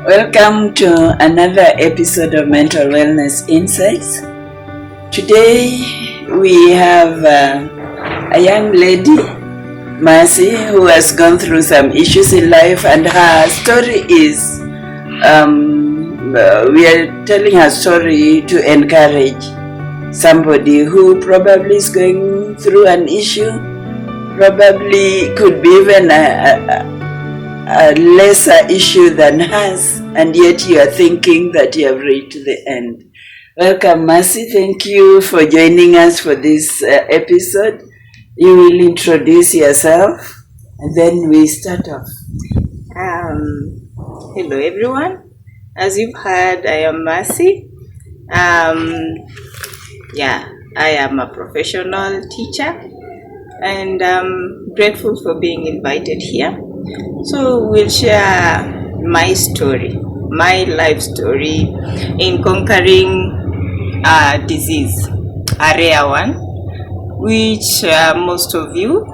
Welcome to another episode of Mental Wellness Insights. Today we have a young lady, Masy, who has gone through some issues in life, and her story is, we are telling her story to encourage somebody who probably is going through an issue, probably could be even a lesser issue than hers, and yet you are thinking that you have reached the end. Welcome, Masy. Thank you for joining us for this episode. You will introduce yourself, and then we start off. Hello, everyone. As you've heard, I am Masy. I am a professional teacher, and I'm grateful for being invited here. So we'll share my story, my life story in conquering a disease, a rare one, which most of you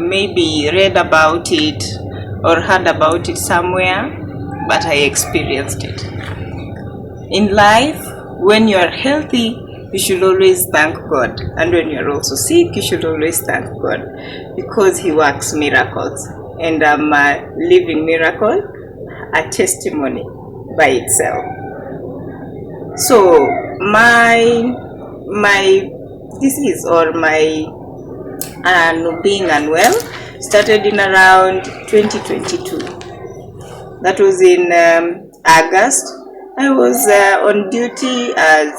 maybe read about it or heard about it somewhere, but I experienced it. In life, when you are healthy, you should always thank God, and when you are also sick, you should always thank God, because He works miracles. And I'm a living miracle, a testimony by itself. So my disease, or my being unwell, started in around 2022. That was in August. I was on duty as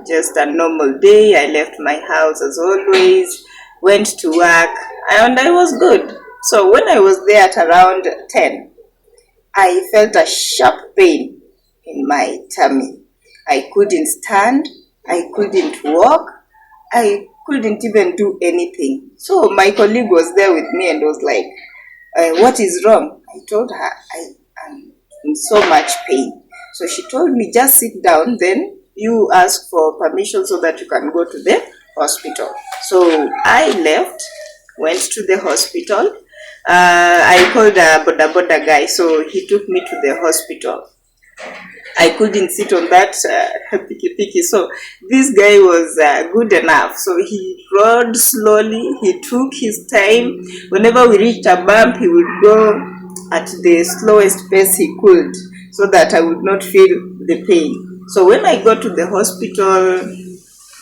just a normal day. I left my house as always, went to work, and I was good. So when I was there at around 10, I felt a sharp pain in my tummy. I couldn't stand, I couldn't walk, I couldn't even do anything. So my colleague was there with me and was like, what is wrong? I told her, I am in so much pain. So she told me, just sit down, then you ask for permission so that you can go to the hospital. So I left, went to the hospital. I called a boda guy, so he took me to the hospital. I couldn't sit on that piki, so this guy was good enough. So he rode slowly, he took his time. Whenever we reached a bump, he would go at the slowest pace he could, so that I would not feel the pain. So when I got to the hospital,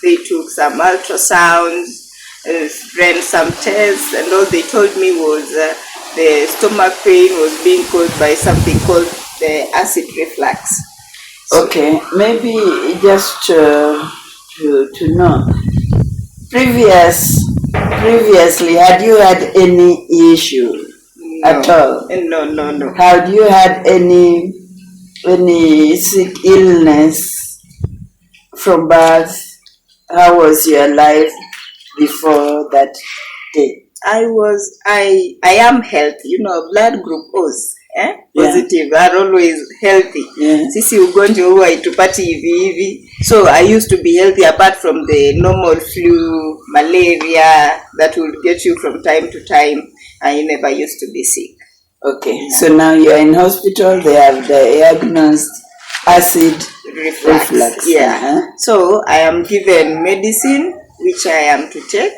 they took some ultrasounds, ran some tests, and all they told me was the stomach pain was being caused by something called the acid reflux. Okay, maybe just to know, previously, had you had any issue at all? No. Had you had any sick illness from birth? How was your life before that day? I am healthy, blood group O's, positive, are always healthy. Sisi ugonjwa huwa itupati hivi. So I used to be healthy, apart from the normal flu, malaria that will get you from time to time. I never used to be sick. Okay, so now you're in hospital, they have diagnosed acid reflux. Yeah. So I am given medicine, which I am to take.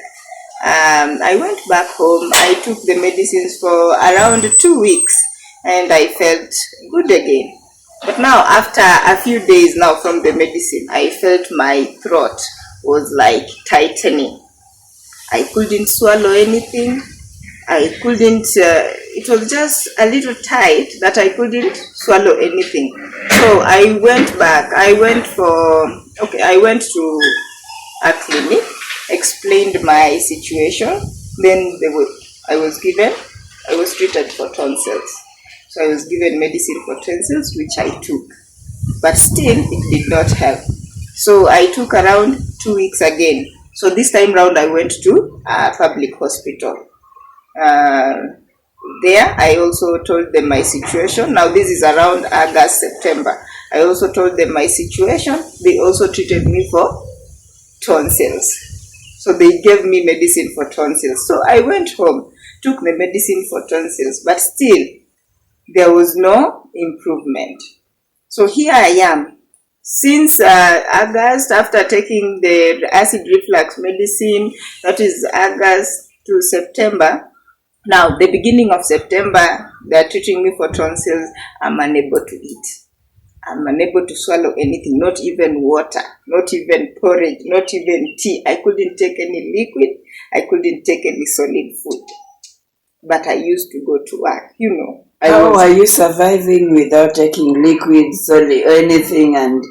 I went back home. I took the medicines for around 2 weeks, and I felt good again. But now, after a few days now from the medicine, I felt my throat was like tightening. I couldn't swallow anything. I couldn't, it was just a little tight that I couldn't swallow anything. So I went back. I went to a clinic, explained my situation. Then I was treated for tonsils. So I was given medicine for tonsils, which I took. But still, it did not help. So I took around 2 weeks again. So this time round, I went to a public hospital. There, I also told them my situation. Now, this is around August, September. I also told them my situation. They also treated me for tonsils. So they gave me medicine for tonsils. So I went home, took the medicine for tonsils, but still, there was no improvement. So here I am. Since August, after taking the acid reflux medicine, that is August to September. Now, the beginning of September, they are treating me for tonsils. I'm unable to eat. I'm unable to swallow anything, not even water, not even porridge, not even tea. I couldn't take any liquid. I couldn't take any solid food. But I used to go to work, you know. How are you surviving without taking liquids or anything and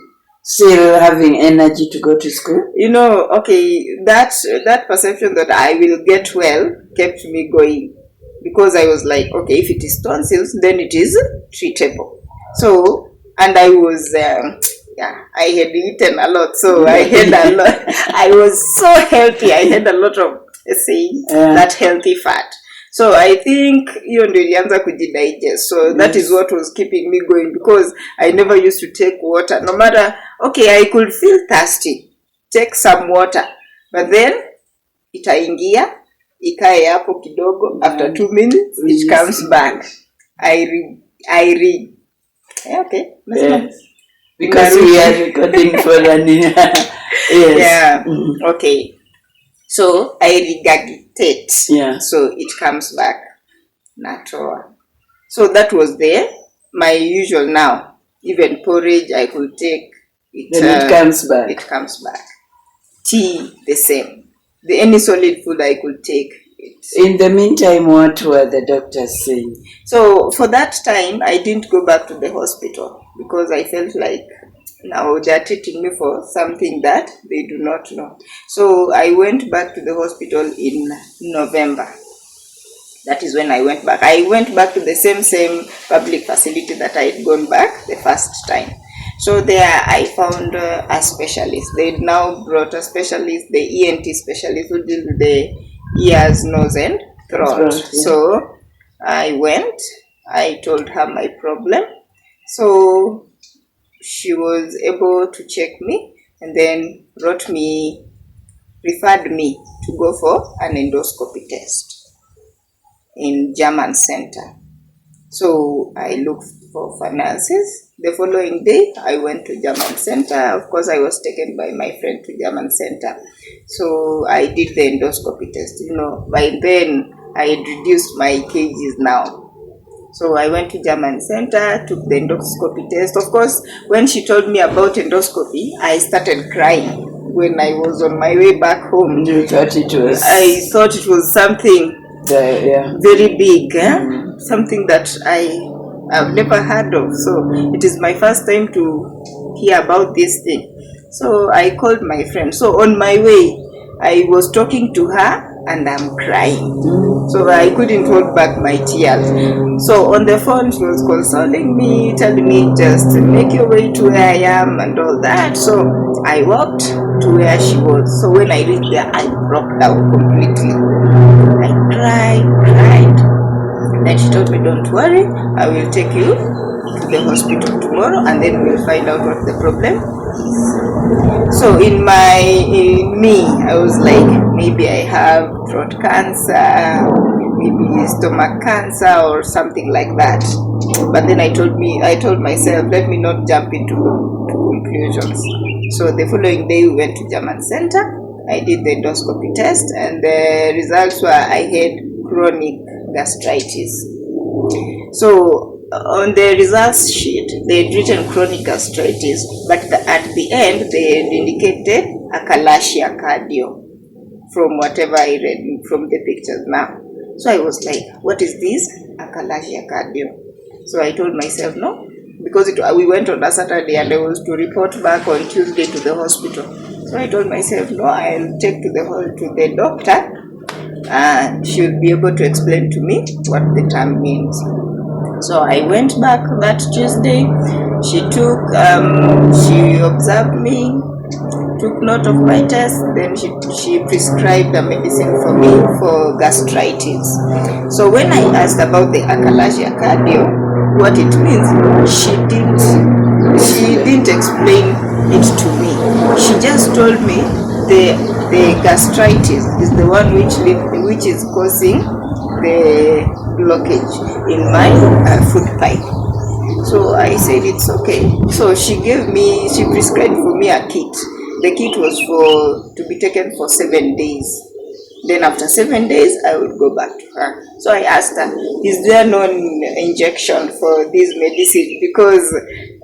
still having energy to go to school? You know, okay, that perception that I will get well kept me going. Because I was like, okay, if it is tonsils, then it is treatable. So, and I was, I had eaten a lot, so I had a lot. I was so healthy. I had a lot of, that healthy fat. So I think hiyo ndio ilianza kujidigest. So that is what was keeping me going, because I never used to take water. No matter, okay, I could feel thirsty, take some water, but then itaingia, ikae hapo kidogo, after 2 minutes it comes back. I read. Okay. Yes. Because we are recording for an yes. Yeah. Okay. So I regurgitate. Yeah. So it comes back. Natural. So that was there. My usual now. Even porridge I could take. Then it comes back. It comes back. Tea, the same. Any solid food I could take. In the meantime, what were the doctors saying? So for that time, I didn't go back to the hospital because I felt like now they are treating me for something that they do not know. So I went back to the hospital in November. That is when I went back. I went back to the same public facility that I had gone back the first time. So there I found a specialist. They now brought a specialist, the ENT specialist who deals with the ears, nose and throat. So I went, I told her my problem. So she was able to check me and then referred me to go for an endoscopy test in German Center. So I looked for finances. The following day, I went to German Center. Of course, I was taken by my friend to German Center. So I did the endoscopy test. You know, by then, I had reduced my kgs now. So I went to German Center, took the endoscopy test. Of course, when she told me about endoscopy, I started crying when I was on my way back home. You thought it was? I thought it was something very big, something that I've never heard of. So it is my first time to hear about this thing. So I called my friend. So on my way, I was talking to her and I'm crying. So I couldn't hold back my tears. So on the phone, she was consoling me, telling me just make your way to where I am and all that. So I walked to where she was. So when I reached there, I broke down completely. I cried. Then she told me, don't worry, I will take you to the hospital tomorrow and then we'll find out what the problem is. So in me, I was like, maybe I have throat cancer, maybe stomach cancer or something like that. But then I told myself, let me not jump into conclusions. So the following day we went to German Center. I did the endoscopy test and the results were I had chronic gastritis. So on the results sheet, they had written chronic gastritis, but at the end they had indicated Achalasia Cardia from whatever I read from the pictures now. So I was like, what is this? Achalasia Cardia. So I told myself no, because we went on a Saturday and I was to report back on Tuesday to the hospital. So I told myself, no, I'll take to the doctor and she'll be able to explain to me what the term means. So I went back that Tuesday. She observed me, took note of my test, then she prescribed a medicine for me for gastritis. So when I asked about the Achalasia Cardia, what it means, she didn't explain it to me. She just told me the gastritis is the one which is causing the blockage in my food pipe. So I said it's okay. So she prescribed for me a kit. The kit was to be taken for 7 days. Then after 7 days, I would go back to her. So I asked her, is there no injection for this medicine? Because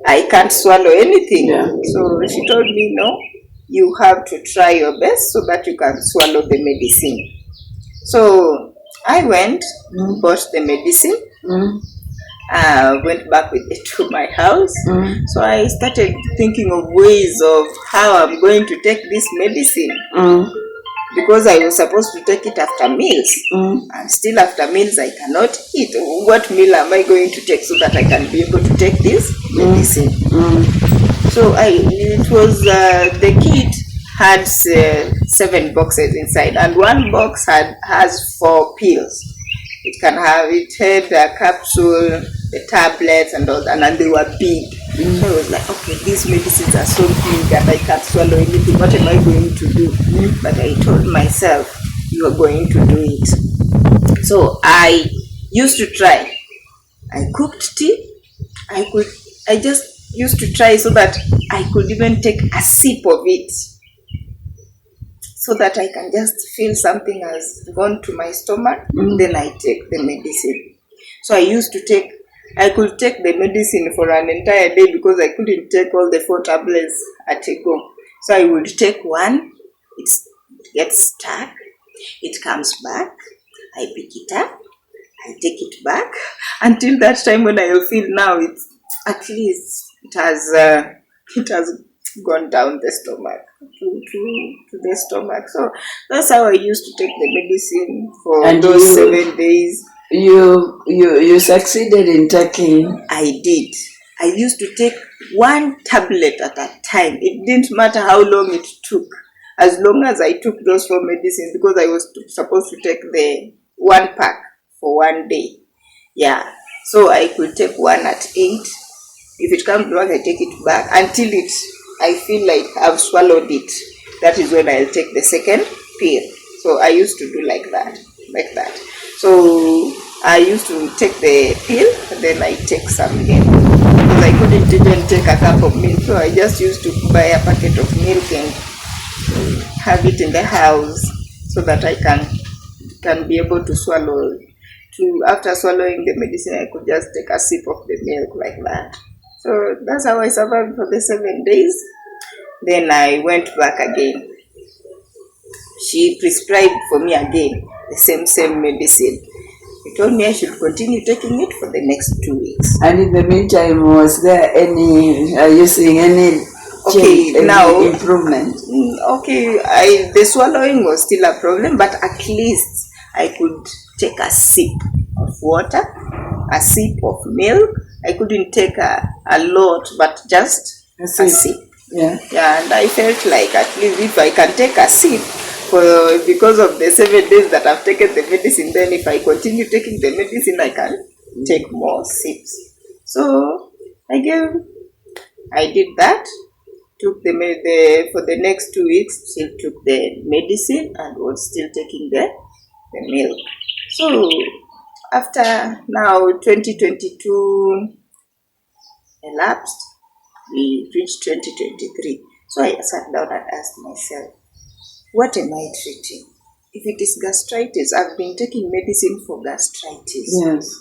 I can't swallow anything. Yeah. So she told me, no, you have to try your best so that you can swallow the medicine. So I went, bought the medicine, went back with it to my house. So I started thinking of ways of how I'm going to take this medicine. Because I was supposed to take it after meals, and still after meals I cannot eat. What meal am I going to take so that I can be able to take this medicine? So it was the kit had 7 boxes inside, and one box has 4 pills. It had a capsule, the tablets, and all that, and they were big. So I was like, okay, these medicines are so big and I can't swallow anything. What am I going to do? But I told myself, you are going to do it. So I used to try. I cooked tea. I just used to try so that I could even take a sip of it, so that I can just feel something has gone to my stomach. Then I take the medicine. So I could take the medicine for an entire day because I couldn't take all the 4 tablets at a go. So I would take one, it gets stuck, it comes back, I pick it up, I take it back, until that time when I feel now it's at least it has gone down the stomach to the stomach. So that's how I used to take the medicine for those 7 days. You succeeded in taking? I did. I used to take 1 tablet at a time. It didn't matter how long it took, as long as I took those 4 medicines, because I was supposed to take the 1 pack for 1 day. Yeah. So I could take 1 at 8. If it comes back, I take it back until I feel like I've swallowed it. That is when I'll take the second pill. So I used to do like that. So I used to take the pill, and then I take some again. Because I couldn't even take a cup of milk. So I just used to buy a packet of milk and have it in the house so that I can be able to swallow. After swallowing the medicine, I could just take a sip of the milk like that. So that's how I survived for the 7 days. Then I went back again. She prescribed for me again the same medicine. She told me I should continue taking it for the next 2 weeks. And in the meantime, are you seeing any change, any improvement? Okay, the swallowing was still a problem, but at least I could take a sip of water, a sip of milk. I couldn't take a lot, but just a sip. Yeah, and I felt like at least if I can take a sip because of the 7 days that I've taken the medicine, then if I continue taking the medicine, I can take more sips. So I did that. Took for the next 2 weeks, still took the medicine and was still taking the milk. So after now 2022 elapsed, we reached 2023. So I sat down and asked myself, what am I treating? If it is gastritis, I've been taking medicine for gastritis. Yes.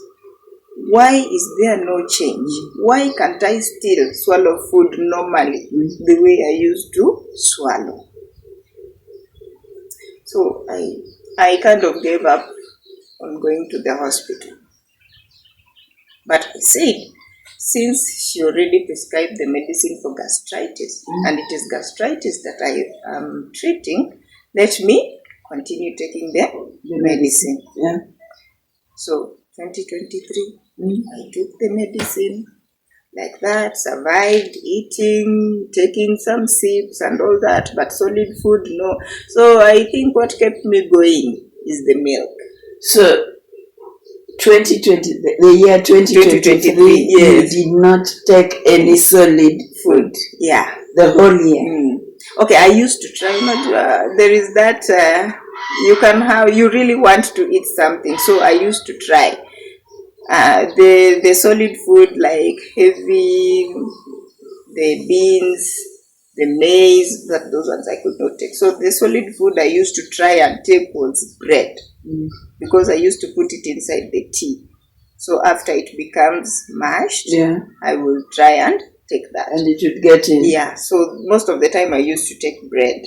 Why is there no change? Why can't I still swallow food normally the way I used to swallow? So I kind of gave up on going to the hospital. But I said, since she already prescribed the medicine for gastritis, and it is gastritis that I am treating, let me continue taking the medicine. Yeah. So 2023, I took the medicine like that, survived eating, taking some sips and all that, but solid food, no. So I think what kept me going is the milk. So 2020, the year 2023, yes. You did not take any solid food. Yeah. The whole year. Okay, I used to try not. There is that you really want to eat something, so I used to try. The solid food like heavy, the beans, the maize, those ones I could not take. So the solid food I used to try and take was bread, because I used to put it inside the tea. So after it becomes mashed, I will try and take that. And it would get in. Yeah, so most of the time I used to take bread.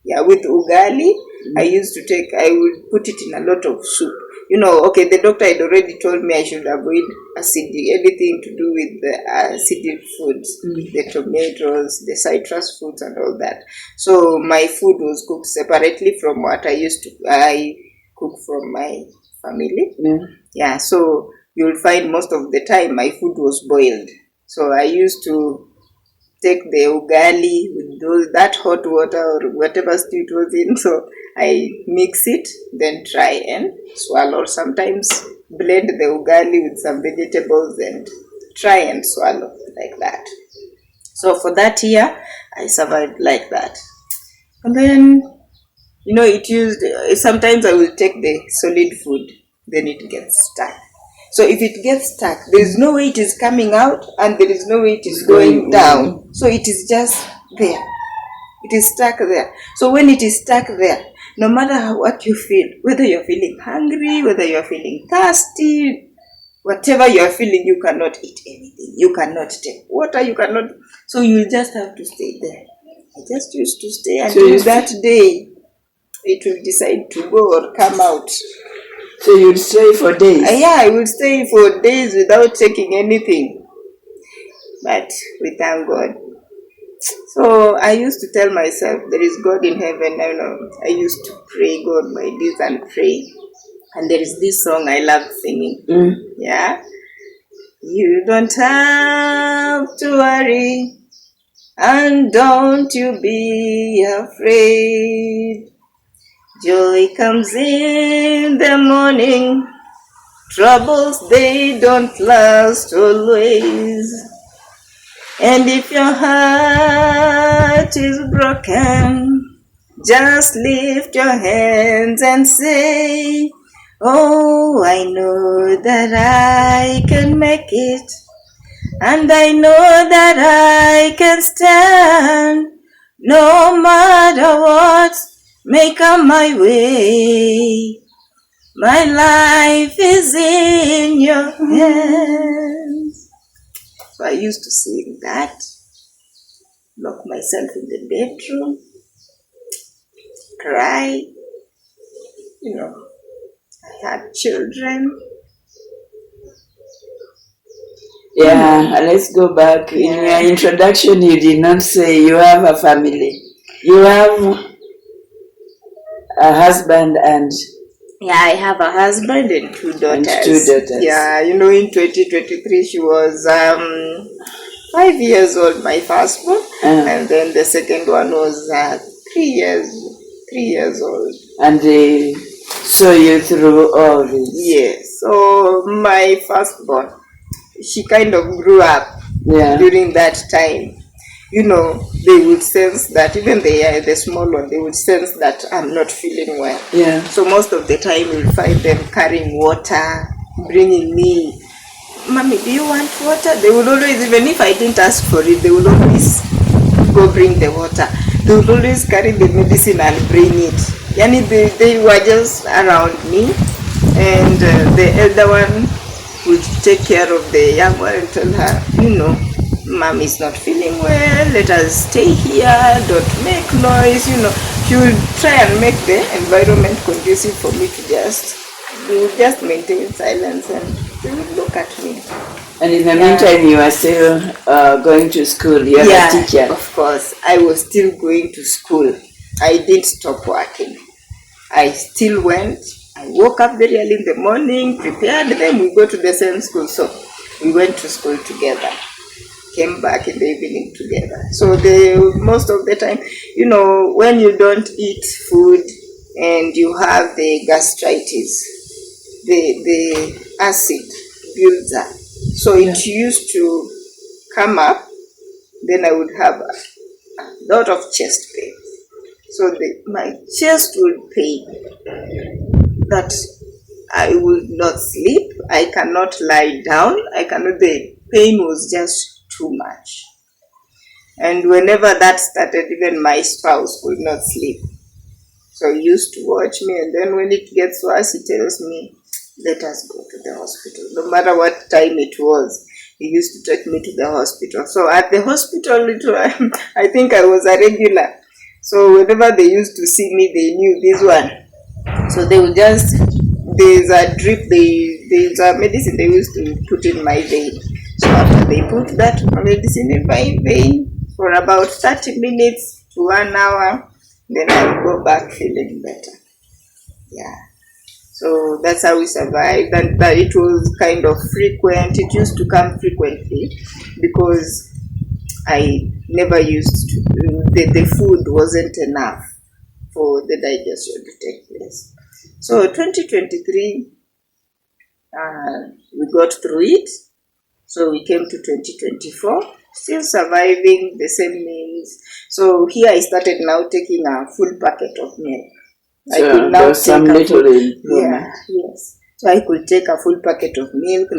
Yeah, with ugali, I would put it in a lot of soup. Okay, the doctor had already told me I should avoid anything to do with the acidic foods, the tomatoes, the citrus foods and all that. So my food was cooked separately from what I cook from my family. Yeah, so you'll find most of the time my food was boiled. So I used to take the ugali with that hot water or whatever stew it was in. So I mix it, then try and swallow. Sometimes blend the ugali with some vegetables and try and swallow like that. So for that year, I survived like that. And then, sometimes I will take the solid food, then it gets stuck. So if it gets stuck, there is no way it is coming out and there is no way it is going down. So it is just there. It is stuck there. So when it is stuck there, no matter what you feel, whether you're feeling hungry, whether you're feeling thirsty, whatever you're feeling, you cannot eat anything. You cannot take water, you cannot. So you just have to stay there. I just used to stay until that day it will decide to go or come out. So you'd stay for days? Yeah, I would stay for days without taking anything. But we thank God. So I used to tell myself, there is God in heaven. I used to pray God by this and pray. And there is this song I love singing. Yeah. You don't have to worry, and don't you be afraid. Joy comes in the morning. Troubles, they don't last always. And if your heart is broken, just lift your hands and say, oh, I know that I can make it. And I know that I can stand, no matter what may come my way. My life is in your hands. So I used to sing that, lock myself in the bedroom, cry. I had children. Yeah, let's go back. In your introduction, you did not say you have a family. You have a husband and... Yeah, I have a husband and two daughters. Yeah, in 2023, she was 5 years old, my first one. And then the second one was 3 years old. And they saw you through all this? Yes. So my firstborn, she kind of grew up during that time. They would sense that, even the small one, they would sense that I'm not feeling well. Yeah. So most of the time you'll find them carrying water, bringing me, Mommy, do you want water? They would always, even if I didn't ask for it, they would always go bring the water. They would always carry the medicine and bring it. Yani they were just around me. And the elder one would take care of the young one and tell her, Mom is not feeling well, let us stay here, don't make noise, She would try and make the environment conducive for me to just maintain silence, and they would look at me. And in the meantime, you are still going to school, you are a teacher. Of course, I was still going to school. I didn't stop working. I still went. I woke up very early in the morning, prepared them, we go to the same school. So we went to school together, came back in the evening together. So most of the time, when you don't eat food and you have the gastritis, the acid builds up. So it used to come up, then I would have a lot of chest pain. So my chest would pain that I would not sleep. I cannot lie down. The pain was just too much. And whenever that started, even my spouse could not sleep. So he used to watch me, and then when it gets worse, he tells me, let us go to the hospital. No matter what time it was, he used to take me to the hospital. So at the hospital, I think I was a regular. So whenever they used to see me, they knew this one. So they would just, there's a drip, there's a medicine they used to put in my vein. So after they put that medicine in my vein for about 30 minutes to 1 hour, then I'll go back feeling better. Yeah. So that's how we survived. And that it was kind of frequent. It used to come frequently because I never used to, the food wasn't enough for the digestion to take place. So 2023, we got through it. So we came to 2024, still surviving, the same meals. So here I started now taking a full packet of milk. I could now take a full, yes. So I could take a full packet of milk.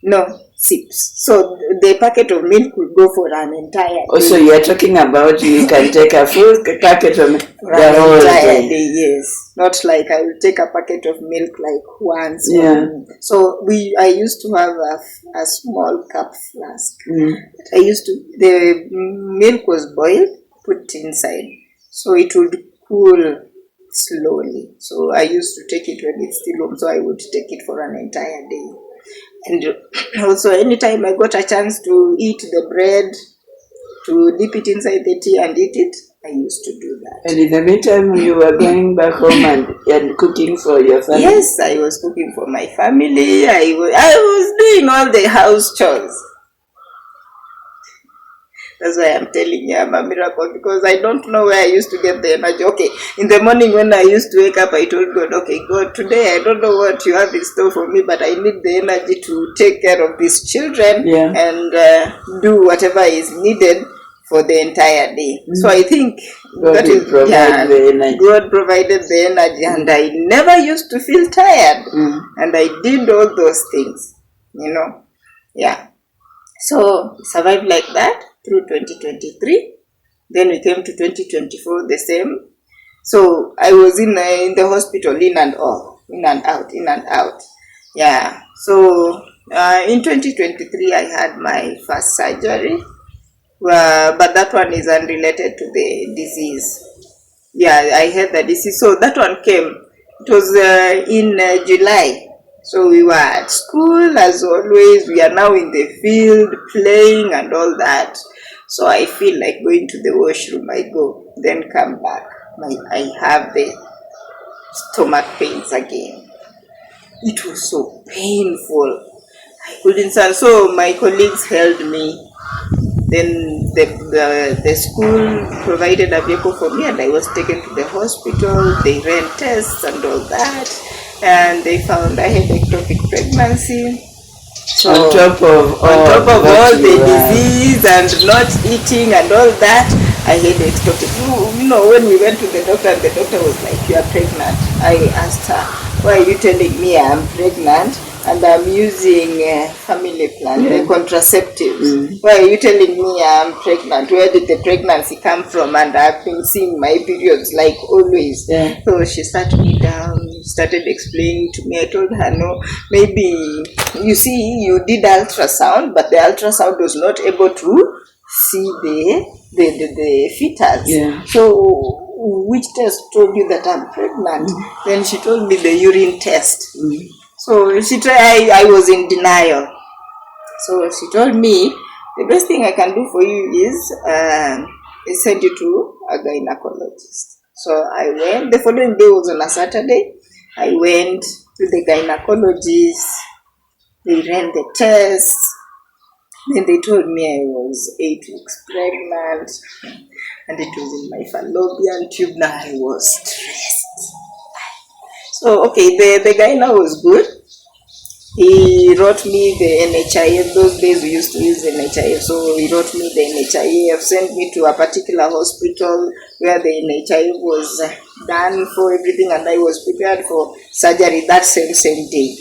No, sips. So the packet of milk would go for an entire day. Oh, so you're talking about you can take a full packet of milk for an entire day, yes. Not like I will take a packet of milk like once. Yeah. So I used to have a small cup flask. The milk was boiled, put inside. So it would cool slowly. So I used to take it when it's still warm. So I would take it for an entire day. And also anytime I got a chance to eat the bread, to dip it inside the tea and eat it, I used to do that. And in the meantime, you were going back home and cooking for your family? Yes, I was cooking for my family. I was doing all the house chores. That's why I'm telling you I'm a miracle, because I don't know where I used to get the energy. Okay, in the morning when I used to wake up, I told God, okay, God, today I don't know what you have in store for me, but I need the energy to take care of these children and do whatever is needed for the entire day. So I think God the energy. God provided the energy, and I never used to feel tired. And I did all those things, Yeah. So survived like that through 2023. Then we came to 2024, the same. So I was in the hospital in and out. Yeah. So in 2023, I had my first surgery, but that one is unrelated to the disease. Yeah, I had the disease. So that one came. It was in July. So we were at school as always. We are now in the field playing and all that. So I feel like going to the washroom. I go, then come back. I have the stomach pains again. It was so painful. I couldn't stand. So my colleagues held me. Then the school provided a vehicle for me, and I was taken to the hospital. They ran tests and all that, and they found I had ectopic pregnancy. So on top of all the disease and not eating and all that, I had ectopic. When we went to the doctor, the doctor was like, "You are pregnant." I asked her, "Why are you telling me I'm pregnant? And I'm using family plan, the contraceptives. Why are you telling me I'm pregnant? Where did the pregnancy come from? And I've been seeing my periods like always." So she sat me down, started explaining to me. I told her, no, maybe, you see, you did ultrasound, but the ultrasound was not able to see the fetus. So which test told you that I'm pregnant? Then she told me the urine test. So I was in denial. So she told me, the best thing I can do for you is send you to a gynecologist. So I went. The following day was on a Saturday. I went to the gynecologist. They ran the tests. Then they told me I was 8 weeks pregnant, and it was in my fallopian tube. Now I was stressed. So, okay, the guy now was good. He wrote me the NHIF. Those days we used to use NHIF. So he wrote me the NHIF, sent me to a particular hospital where the NHIF was done for everything, and I was prepared for surgery that same day.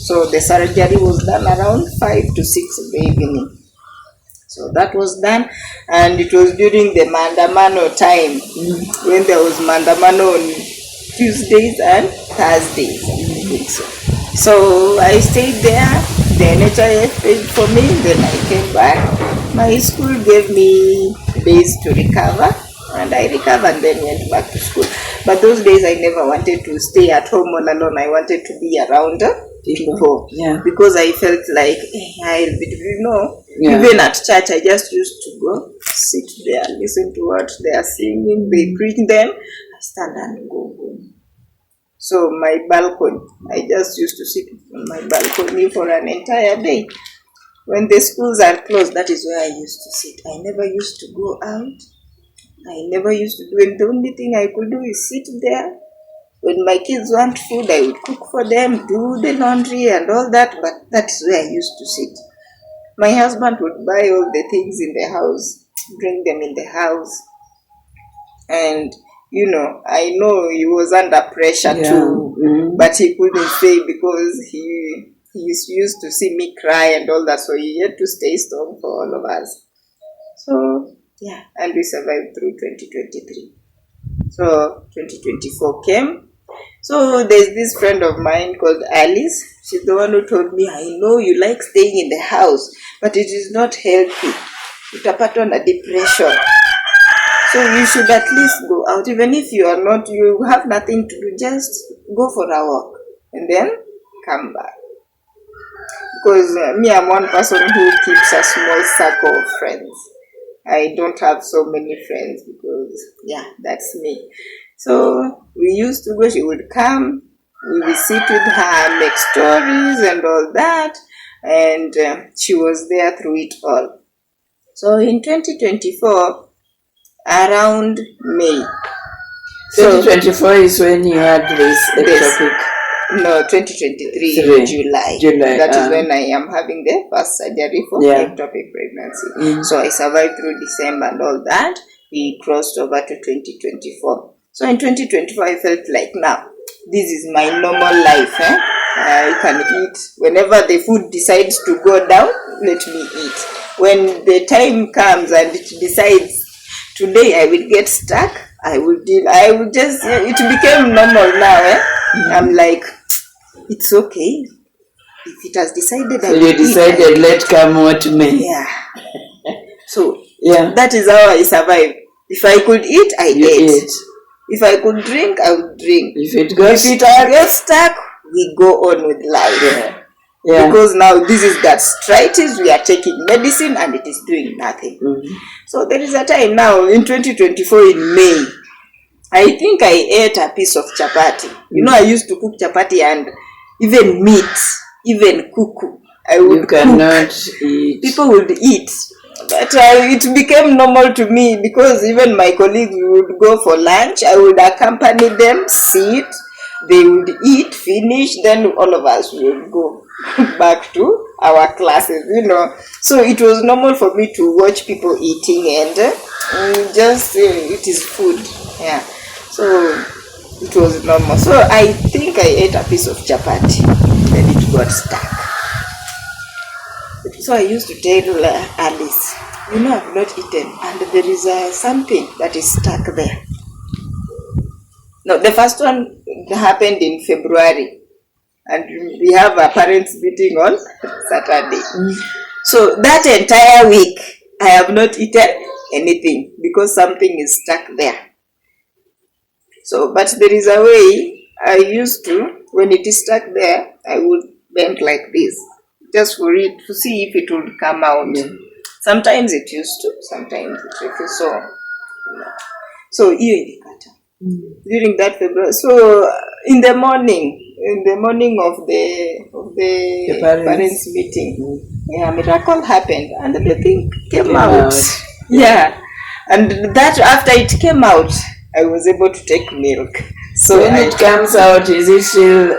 So the surgery was done around 5 to 6 in the evening. So that was done, and it was during the Mandamano time, when there was Mandamano on Tuesdays and Thursdays, I think so. So I stayed there, the NHIF paid for me, then I came back. My school gave me days to recover, and I recovered and then went back to school. But those days I never wanted to stay at home all alone. I wanted to be around people. Yeah. Because I felt like, even at church I just used to go, sit there, listen to what they are singing, they preach, then I stand and go home. So my balcony, I just used to sit on my balcony for an entire day. When the schools are closed, that is where I used to sit. I never used to go out. I never used to do it. The only thing I could do is sit there. When my kids want food, I would cook for them, do the laundry and all that, but that is where I used to sit. My husband would buy all the things in the house, bring them in the house. And, I know he was under pressure too, but he couldn't say because he used to see me cry and all that, so he had to stay strong for all of us. So, and we survived through 2023. So, 2024 came. So, there's this friend of mine called Alice. She's the one who told me, I know you like staying in the house, but it is not healthy. Utapata na depression. So you should at least go out. Even if you have nothing to do, just go for a walk and then come back. Because me, I'm one person who keeps a small circle of friends. I don't have so many friends because, that's me. So we used to go, she would come, we would sit with her, make stories and all that. And she was there through it all. So in 2024, around May. 2024 is when you had this ectopic. No, 2023 July. That is when I am having the first surgery for ectopic pregnancy. So I survived through December and all that. We crossed over to 2024. So in 2024 I felt like, now this is my normal life. I can eat whenever the food decides to go down. Let me eat. When the time comes and it decides today I will get stuck, I will just, it became normal now. I'm like, it's okay. If it has decided, so you decided, let come what may. Yeah. So that is how I survived. If I could eat, I ate. If I could drink, I would drink. If it gets stuck, we go on with life. Because now this is gastritis, we are taking medicine and it is doing nothing. So there is a time now in 2024 in May, I think I ate a piece of chapati. I used to cook chapati and even meat, even kuku. You cannot eat. People would eat. But it became normal to me because even my colleagues would go for lunch. I would accompany them, sit, they would eat, finish, then all of us would go back to our classes, So it was normal for me to watch people eating and it is food. So it was normal. So I think I ate a piece of chapati, then it got stuck. So I used to tell Alice, I've not eaten and there is something that is stuck there. No, the first one happened in February and we have a parents meeting on Saturday. So that entire week I have not eaten anything because something is stuck there. So, but there is a way I used to, when it is stuck there, I would bend like this, just for it to see if it would come out. Sometimes it used to, sometimes it refuses. So during that February, so in the morning of the parents meeting, a miracle happened and the thing came out. And that after it came out, I was able to take milk. So when it comes out, is it still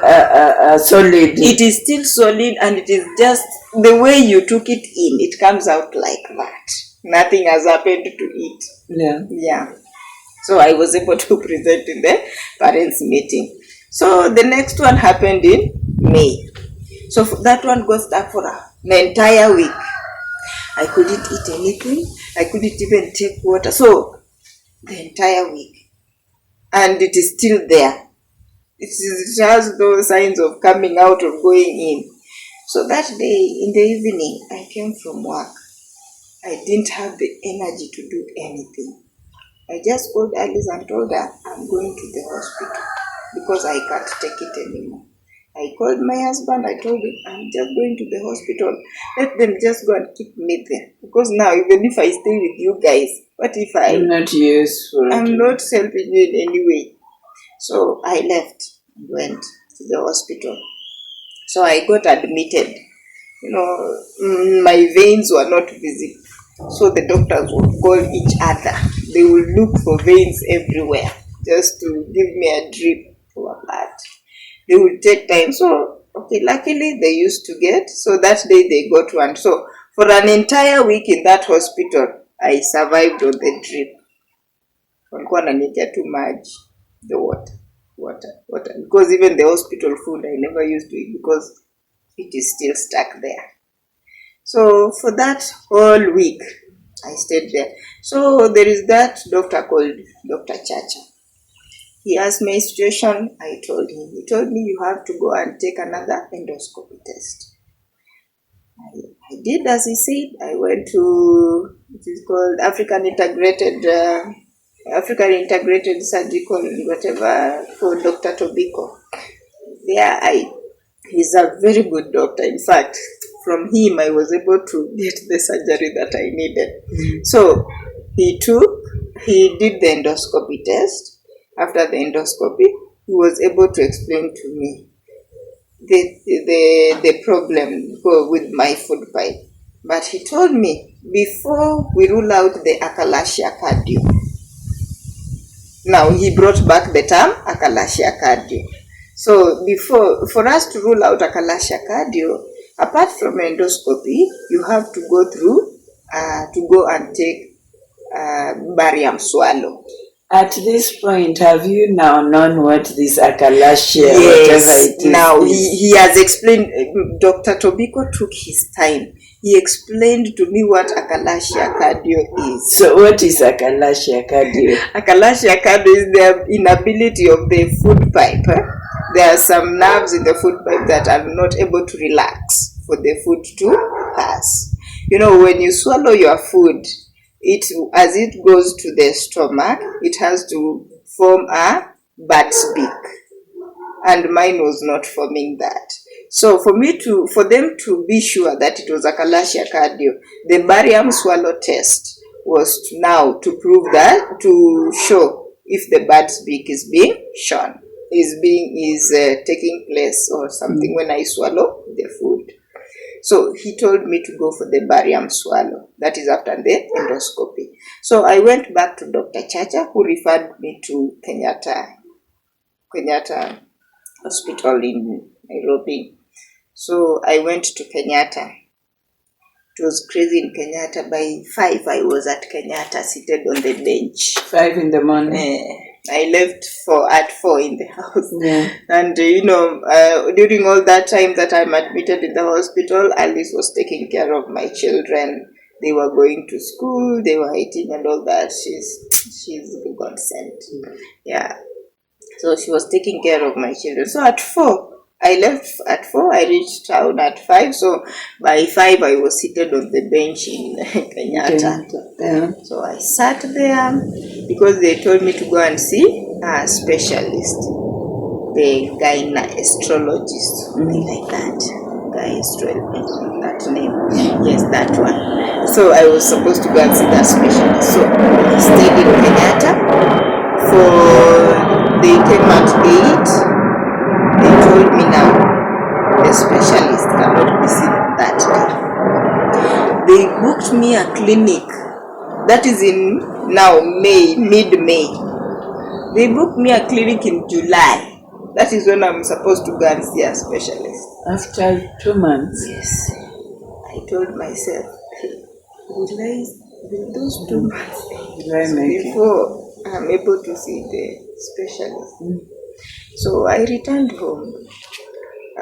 solid? It is still solid, and it is just the way you took it in. It comes out like that. Nothing has happened to it. So I was able to present in the parents' meeting. So the next one happened in May. So that one got stuck for the entire week. I couldn't eat anything. I couldn't even take water. So the entire week. And it is still there. It has no signs of coming out or going in. So that day in the evening, I came from work. I didn't have the energy to do anything. I just called Alice and told her I'm going to the hospital because I can't take it anymore. I called my husband, I told him I'm just going to the hospital. Let them just go and keep me there. Because now even if I stay with you guys, what if I'm not useful? I'm not helping you in any way. So I left and went to the hospital. So I got admitted. My veins were not visible. So the doctors would call each other. They would look for veins everywhere just to give me a drip for blood. They would take time. So, luckily they used to get. So that day they got one. So for an entire week in that hospital, I survived on the drip. Walikuwa wananitia too much the water. Because even the hospital food I never used to eat because it is still stuck there. So for that whole week, I stayed there. So there is that doctor called Dr. Chacha. He asked my situation. I told him. He told me you have to go and take another endoscopy test. I did as he said. I went to, it is called African Integrated Surgical whatever for Dr. Tobiko. He's a very good doctor. In fact, from him I was able to get the surgery that I needed. So he did the endoscopy test. After the endoscopy, he was able to explain to me the problem with my food pipe. But he told me, before we rule out the Achalasia Cardia, now he brought back the term Achalasia Cardia. So for us to rule out Achalasia Cardia, apart from endoscopy, you have to go and take barium swallow. At this point, have you now known what this Achalasia, yes, whatever it is? Now he has explained. Dr. Tobiko took his time. He explained to me what Achalasia Cardia is. So what is Achalasia Cardia? Achalasia Cardia is the inability of the food pipe. There are some nerves in the food pipe that are not able to relax for the food to pass. When you swallow your food, as it goes to the stomach, it has to form a bat's beak, and mine was not forming that. So for them to be sure that it was Achalasia Cardia, the barium swallow test was now to prove that, to show if the bat's beak is being shown, is taking place or something when I swallow the food. So he told me to go for the barium swallow. That is after the endoscopy. So I went back to Dr. Chacha, who referred me to Kenyatta Hospital in Nairobi. So I went to Kenyatta. It was crazy in Kenyatta. By 5, I was at Kenyatta, seated on the bench. 5 in the morning. I left at 4 in the house. Yeah. And during all that time that I'm admitted in the hospital, Alice was taking care of my children. They were going to school, they were eating and all that. She's God sent. Yeah. So she was taking care of my children. So at 4, I left at 4, I reached town at 5. So by 5, I was seated on the bench in Kenyatta. Yeah. So I sat there because they told me to go and see a specialist, the gynecologist, something like that. That name. Yes, that one. So I was supposed to go and see that specialist. So I stayed in Kenyatta. They came at 8. They told me now the specialist cannot be seen that day. They booked me a clinic. That is in now mid-May. They booked me a clinic in July. That is when I'm supposed to go and see a specialist. After 2 months? Yes. I told myself, will those 2 months before I'm able to see the specialist. So I returned home.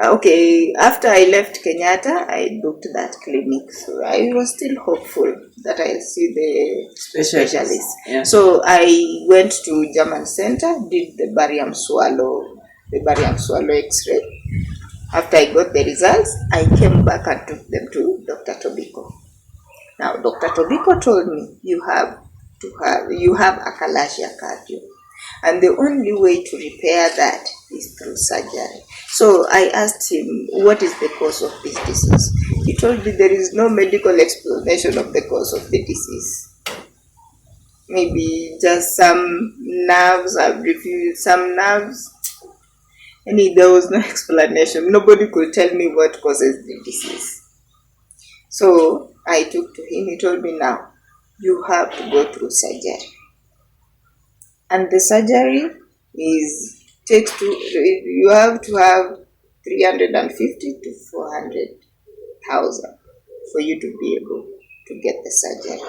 Okay, after I left Kenyatta, I booked that clinic. So I was still hopeful that I'll see the specialist. Yeah. So I went to German Center, did the barium swallow X-ray. After I got the results, I came back and took them to Dr. Tobiko. Now, Dr. Tobiko told me you have Achalasia Cardia, and the only way to repair that is through surgery. So I asked him, what is the cause of this disease? He told me there is no medical explanation of the cause of the disease. Maybe just some nerves have refused, some nerves. And there was no explanation. Nobody could tell me what causes the disease. So I took to him. He told me, now you have to go through surgery. And the surgery you have to have 350 to 400,000 for you to be able to get the surgery.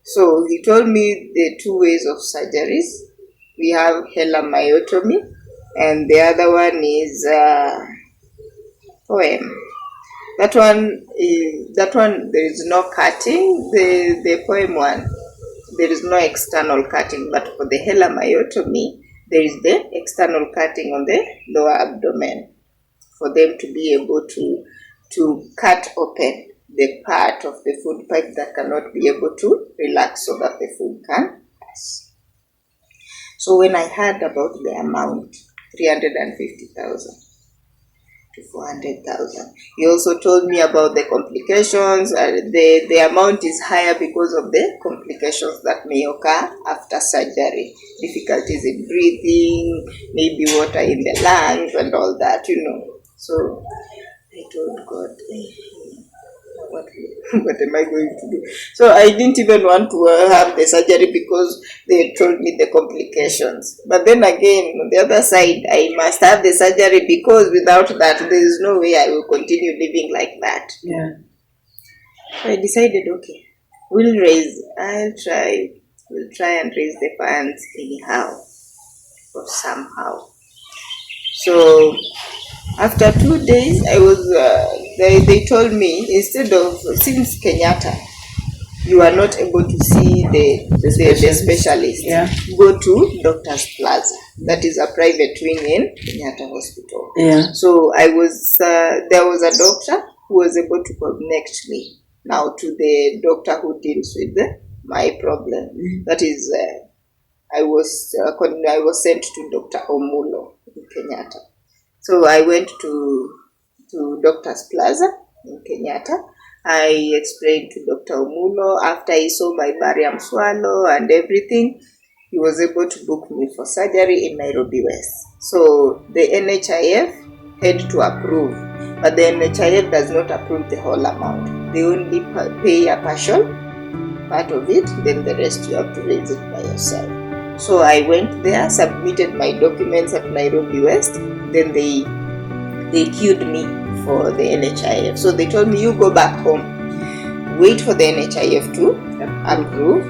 So he told me the two ways of surgeries. We have helamyotomy, and the other one is poem. That one there is no cutting. The poem one, there is no external cutting, but for the helamyotomy, there is the external cutting on the lower abdomen for them to be able to cut open the part of the food pipe that cannot be able to relax so that the food can pass. So when I heard about the amount, 350,000 to 400,000, he also told me about the complications. The amount is higher because of the complications that may occur after surgery, difficulties in breathing, maybe water in the lungs and all that, So I told God, what am I going to do? So I didn't even want to have the surgery because they told me the complications. But then again, on the other side, I must have the surgery because without that, there is no way I will continue living like that. Yeah. So I decided, okay, we'll try and raise the funds anyhow or somehow. So after 2 days, they told me, since Kenyatta, you are not able to see the specialist, go to Doctor's Plaza. That is a private wing in Kenyatta Hospital. Yeah. So there was a doctor who was able to connect me now to the doctor who deals with my problem. That is, I was sent to Dr. Omulo in Kenyatta. So I went to Doctor's Plaza in Kenyatta. I explained to Dr. Omulo. After he saw my barium swallow and everything, he was able to book me for surgery in Nairobi West. So the NHIF had to approve, but the NHIF does not approve the whole amount. They only pay a partial part of it, then the rest you have to raise it by yourself. So I went there, submitted my documents at Nairobi West, then they queued me for the NHIF. So they told me, you go back home, wait for the NHIF to approve.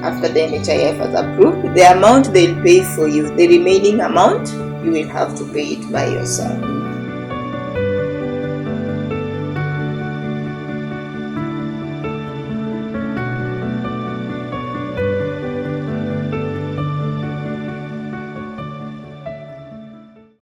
After the NHIF has approved, the amount they'll pay for you, the remaining amount, you will have to pay it by yourself.